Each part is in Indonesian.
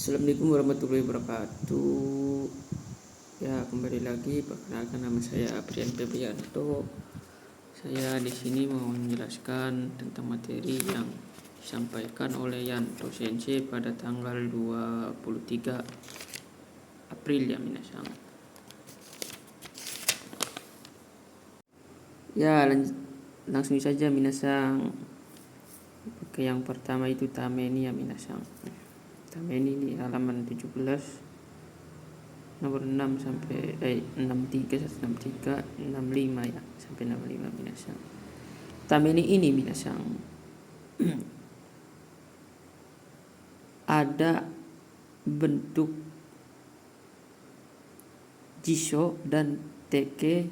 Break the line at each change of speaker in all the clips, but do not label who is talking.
Assalamualaikum warahmatullahi wabarakatuh. Ya, kembali lagi, perkenalkan nama saya Aprian Febrianto. Saya di sini mau menjelaskan tentang materi yang disampaikan oleh Yanto Sensei pada tanggal 23 April ya minasang. Ya, langsung saja minasang. Oke, yang pertama itu tameni ya minasang. Tameni di halaman 17 nomor 6 sampai 63 163 65 ya sampai 65 minasang. Tameni ini minasang ada bentuk jisho dan teke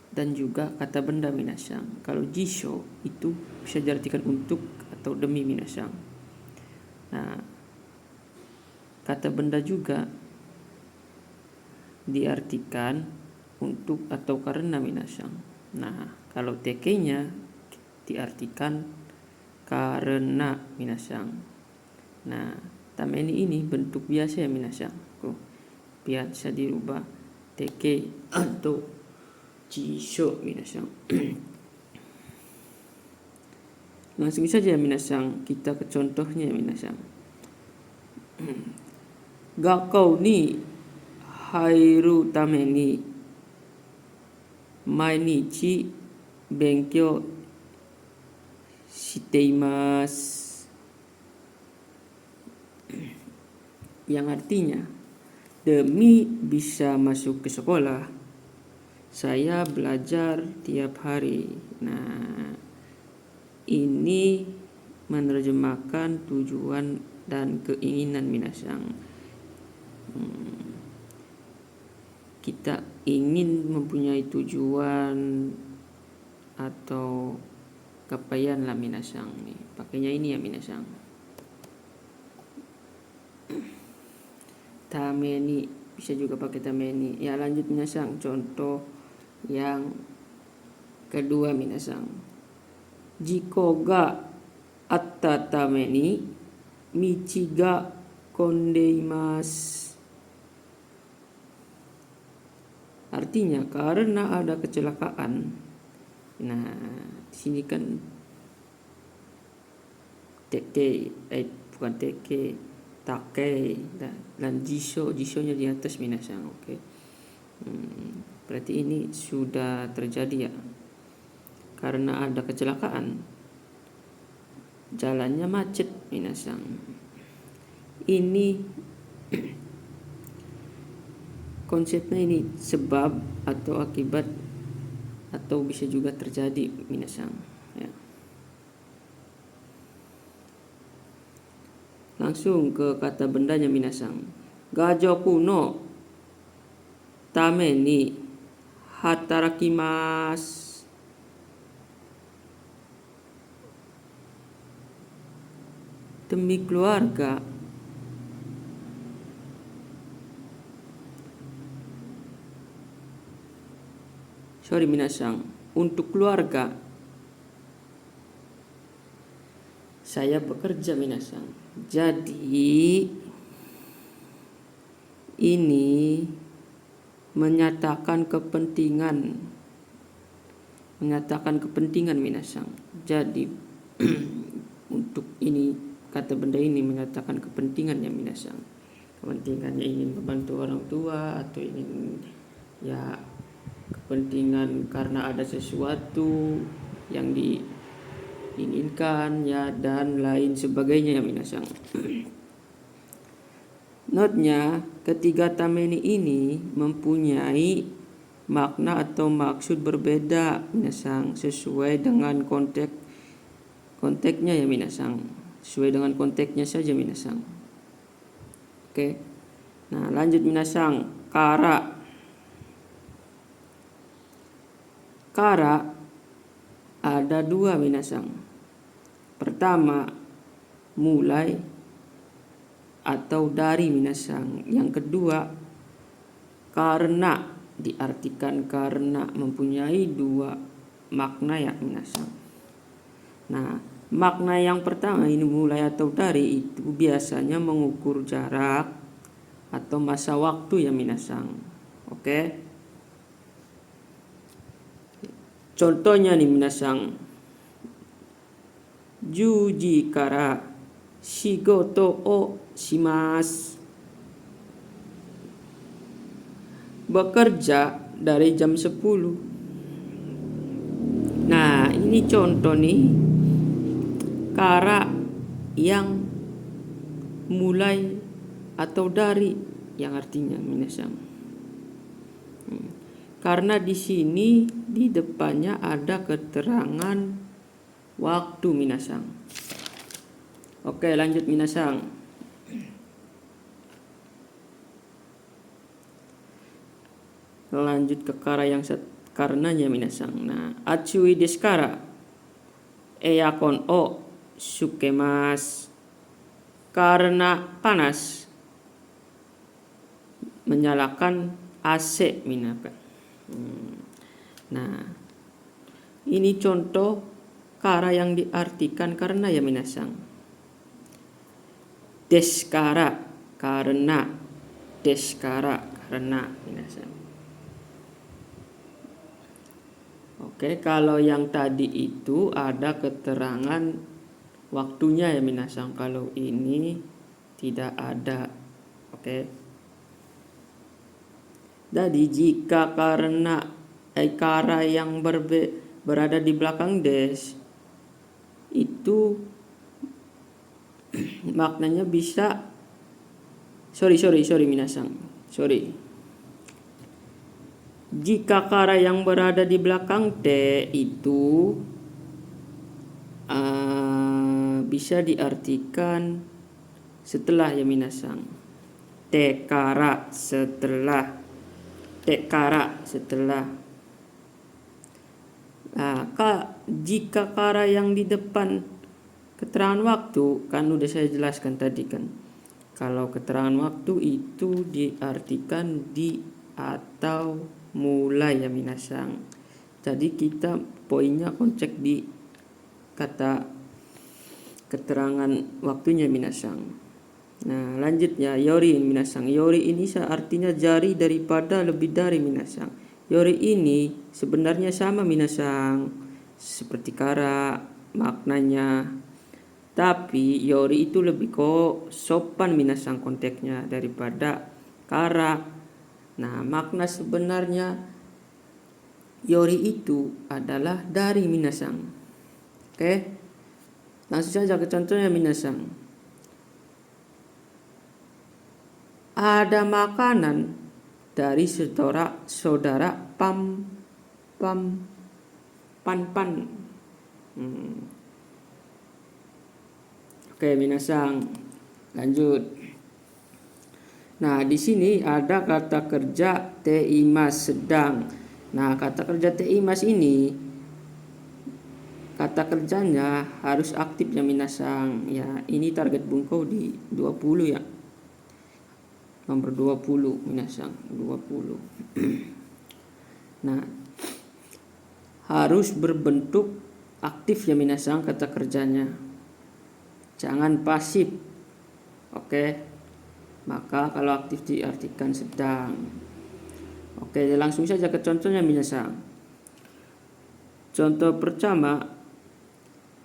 dan juga kata benda minasang. Kalau jisho itu bisa diartikan untuk atau demi minasang. Nah, kata benda juga diartikan untuk atau karena minasang. Nah, kalau teke-nya diartikan karena minasang. Nah, tameni ini bentuk biasa ya minasang. Biasa dirubah teke atau jisho minasang. Langsung saja minasang, kita ke contohnya minasang. Gakkou ni hairu tame ni mainichi benkyou shiteimasu. Yang artinya, demi bisa masuk ke sekolah, saya belajar tiap hari. Nah, ini menerjemahkan tujuan dan keinginan minasang. Kita ingin mempunyai tujuan atau capaian lah minasang nih. Pakainya ini ya minasang. Tameni bisa juga pakai tameni. Ya, lanjut minasang, contoh yang kedua minasang. Jiko ga atta tameni michi ga kondeimasu. Artinya karena ada kecelakaan. Nah, di sini kan teke bukan teke, take dan jisho-nya di atas minasang. Oke. Berarti ini sudah terjadi ya. Karena ada kecelakaan. Jalannya macet minasang. Ini konsepnya ini sebab atau akibat atau bisa juga terjadi minasang ya. Langsung ke kata bendanya minasang. Gajoku no tame ni hatarakimasu. Demi keluarga minasang, untuk keluarga saya bekerja minasang. Jadi ini menyatakan kepentingan minasang. Jadi untuk ini kata benda ini menyatakan kepentingannya minasang. Kepentingannya ingin membantu orang tua atau ingin ya kepentingan karena ada sesuatu yang diinginkan ya dan lain sebagainya ya minasang. Notnya, ketiga tameni ini mempunyai makna atau maksud berbeda minasang sesuai dengan konteksnya ya minasang. Sesuai dengan konteksnya saja minasang. Oke. Nah, lanjut minasang. Kara ada dua minasang. Pertama, mulai atau dari minasang. Yang kedua, karena, diartikan karena, mempunyai dua makna ya minasang. Nah, Makna yang pertama ini mulai atau dari itu biasanya mengukur jarak atau masa waktu ya minasang. Oke. Contohnya nih minasang. Juji kara shigoto o shimasu. Bekerja dari jam 10. Nah, ini contoh nih kara yang mulai atau dari yang artinya minasang. Karena di sini di depannya ada keterangan waktu minasang. Oke, lanjut minasang. Lanjut ke kara yang karenanya minasang. Nah, atsui desu kara eakon o shukemasu. Karena panas menyalakan AC minasang. Nah, ini contoh kara yang diartikan karena ya minasang. Deskara karena, deskara karena minasang. Oke, kalau yang tadi itu ada keterangan waktunya ya minasang. Kalau ini tidak ada. Oke. Jadi jika karena kara yang berada di belakang des itu maknanya bisa sorry minasang. Jika kara yang berada di belakang te itu bisa diartikan setelah ya minasang. Te kara setelah. Nah, jika kara yang di depan keterangan waktu kan udah saya jelaskan tadi kan. Kalau keterangan waktu itu diartikan di atau mulai ya minasang. Jadi kita poinnya konsep di kata keterangan waktunya minasang. Nah, lanjutnya yori minasang. Yori ini artinya jari daripada, lebih dari minasang. Yori ini sebenarnya sama minasang seperti kara maknanya. Tapi yori itu lebih sopan minasang konteksnya daripada kara. Nah, makna sebenarnya yori itu adalah dari minasang. Oke. Langsung saja ke contohnya minasang. Ada makanan dari saudara pan. Oke, minasang. Lanjut. Nah, di sini ada kata kerja teimas sedang. Nah, kata kerja teimas ini kata kerjanya harus aktif ya minasang. Ya, ini target bungkau di 20 ya. Nomor 20 minasang, 20. Nah, harus berbentuk aktif ya minasang kata kerjanya. Jangan pasif. Oke. Maka kalau aktif diartikan sedang. Oke, langsung saja ke contohnya minasang. Contoh pertama,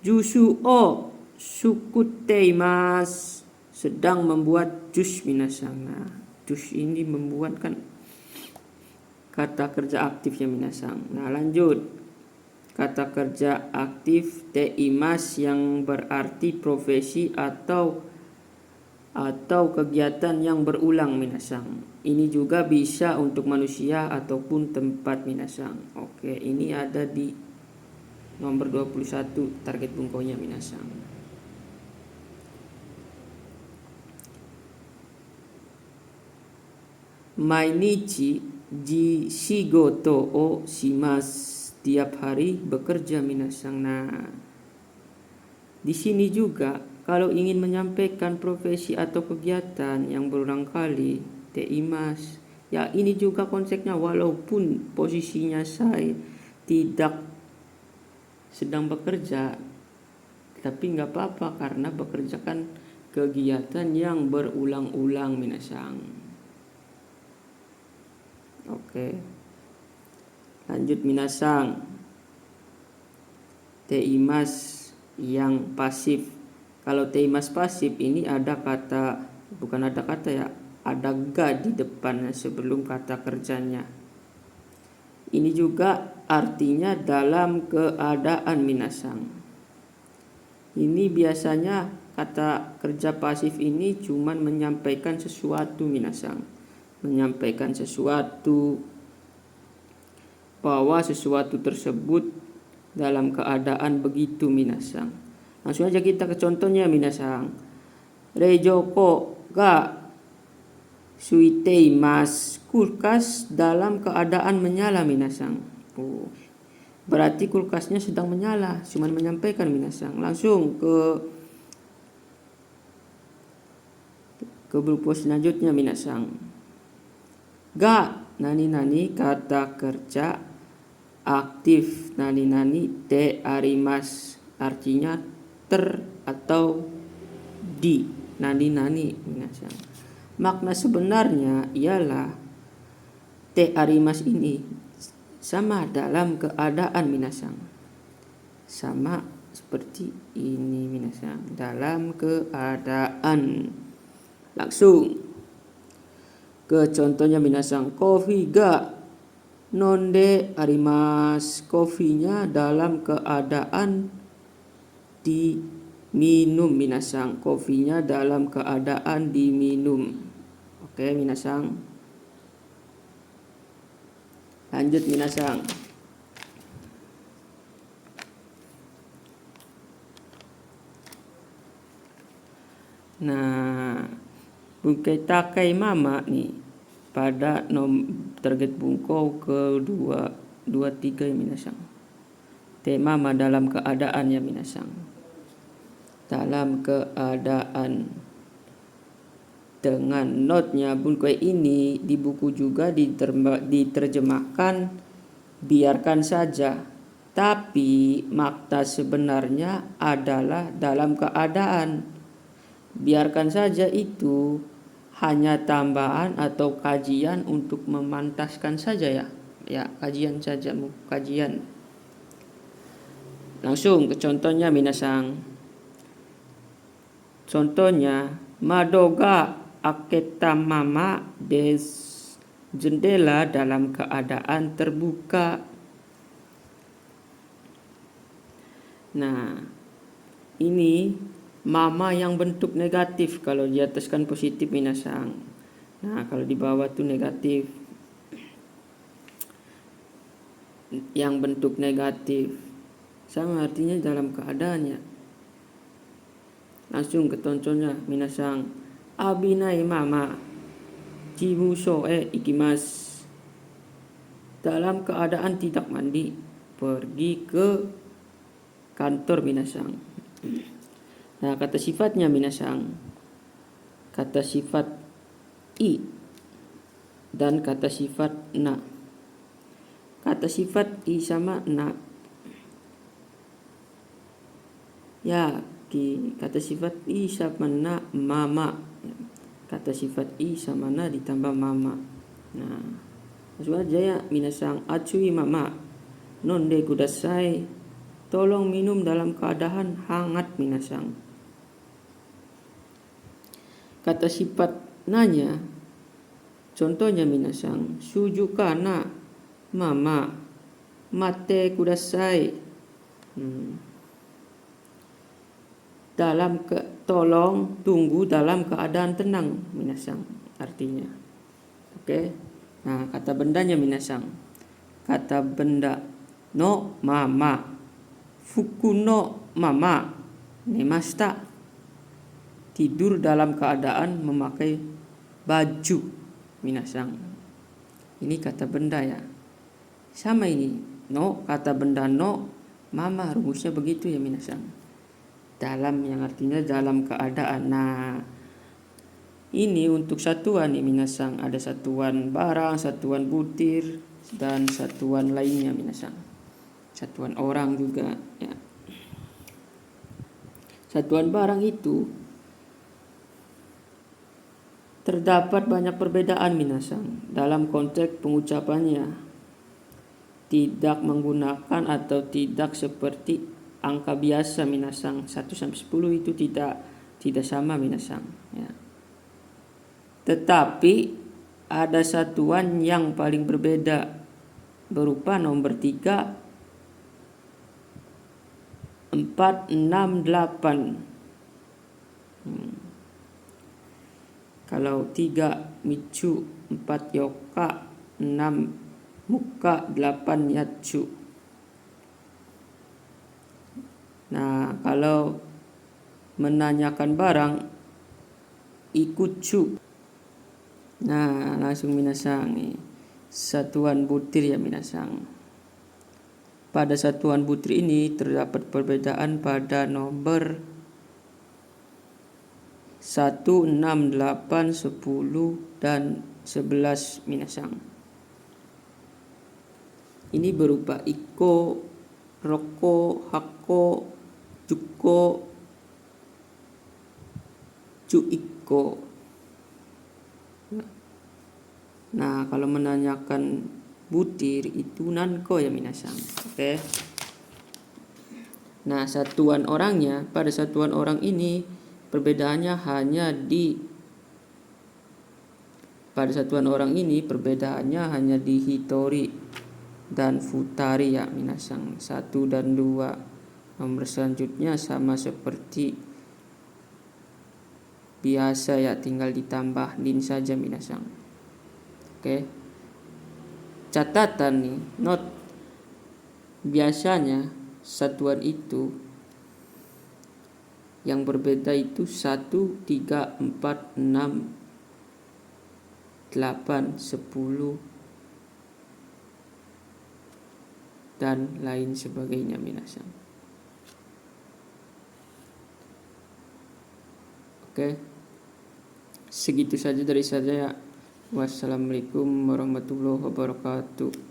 jusu o sukuteimasu. Sedang membuat jus minasang. Nah, jus ini membuat kan kata kerja aktif ya minasang. Nah, lanjut. Kata kerja aktif teimas yang berarti profesi atau kegiatan yang berulang minasang. Ini juga bisa untuk manusia ataupun tempat minasang. Oke, ini ada di nomor 21 target bungkaunya minasang. Mainichi ji shigoto o shimasu. Tiap hari bekerja minasang. Nah, di sini juga kalau ingin menyampaikan profesi atau kegiatan yang berulang kali teimas. Ya, ini juga konsepnya walaupun posisinya saya tidak sedang bekerja. Tapi nggak apa-apa karena bekerjakan kegiatan yang berulang-ulang minasang. Oke. Lanjut minasang. Teimas yang pasif. Kalau teimas pasif ini ada ga di depannya sebelum kata kerjanya. Ini juga artinya dalam keadaan minasang. Ini biasanya kata kerja pasif ini cuman menyampaikan sesuatu minasang. Menyampaikan sesuatu, bahwa sesuatu tersebut dalam keadaan begitu minasang. Langsung aja kita ke contohnya minasang. Rejoko ga suiteimasu. Kulkas dalam keadaan menyala minasang. Berarti kulkasnya sedang menyala, cuman menyampaikan minasang. Langsung ke berupa selanjutnya minasang. Ga nani kata kerja aktif nani te arimas, artinya atau di nani minasang. Makna sebenarnya ialah te arimas ini sama dalam keadaan minasang. Sama seperti ini minasang, dalam keadaan. Langsung ke contohnya minasang. Kopi ga nonde arimas. Kopinya dalam keadaan diminum minasang. Kopinya dalam keadaan diminum. Oke minasang. Lanjut minasang. Nah, bungkai takai mama nih pada target bungkau ke-23 ya minasang. Tema mama dalam keadaan ya minasang. Dalam keadaan. Dengan notnya bungkai ini di buku juga diterjemahkan biarkan saja. Tapi makna sebenarnya adalah dalam keadaan. Biarkan saja itu hanya tambahan atau kajian untuk memantaskan saja ya. Ya, kajian saja, kajian. Langsung ke contohnya minasang. Contohnya, madoga aketa mama des, jendela dalam keadaan terbuka. Nah, ini mama yang bentuk negatif, kalau di atas kan positif minasang. Nah, kalau di bawah tuh negatif. Yang bentuk negatif sama artinya dalam keadaannya. Langsung ke contohnya minasang. Abinai mama jimuso ikimas. Dalam keadaan tidak mandi, pergi ke kantor minasang. Nah, kata sifatnya minasang. Kata sifat i dan kata sifat na. Kata sifat i sama na. Ya, kata sifat i sama na mama. Kata sifat i sama na ditambah mama. Nah, langsung aja ya minasang. Atsui mama nonde kudasai. Tolong minum dalam keadaan hangat minasang. Kata sifat nanya. Contohnya minasang. Sujuka na mama mate kudasai. Tolong tunggu dalam keadaan tenang minasang artinya. Oke. Nah, kata bendanya minasang. Kata benda no mama. Fuku no mama nemasta. Tidur dalam keadaan memakai baju minasang. Ini kata benda ya. Sama ini. No, kata benda no mama, rumusnya begitu ya minasang. Dalam yang artinya dalam keadaan. Nah, ini untuk satuan nih minasang. Ada satuan barang, satuan butir, dan satuan lainnya minasang. Satuan orang juga ya. satuan barang itu terdapat banyak perbedaan minasang dalam konteks pengucapannya. Tidak menggunakan atau tidak seperti angka biasa minasang 1 sampai 10 itu tidak sama minasang ya. Tetapi ada satuan yang paling berbeda berupa nomor 3, 4, 6, 8. Kalau 3 micu, 4 yoka, 6 muka, 8 yatsu. Nah, kalau menanyakan barang ikutsu. Nah, langsung minasang nih. Satuan butir ya minasang. Pada satuan butir ini terdapat perbedaan pada nomor 1, 6, 8, 10, dan 11 minasang. Ini berupa iko, roko, hako, juko, cuiko. Nah, kalau menanyakan butir itu nanko ya minasang. Oke. Nah, satuan orangnya, pada satuan orang ini perbedaannya hanya di hitori dan futari ya minasang. 1 dan 2. Nomor selanjutnya sama seperti biasa ya, tinggal ditambah din saja minasang. Oke. Catatan nih, note. Biasanya satuan itu yang berbeda itu 1, 3, 4, 6, 8, 10 dan lain sebagainya minasang. Oke. Segitu saja dari saya. Wassalamualaikum warahmatullahi wabarakatuh.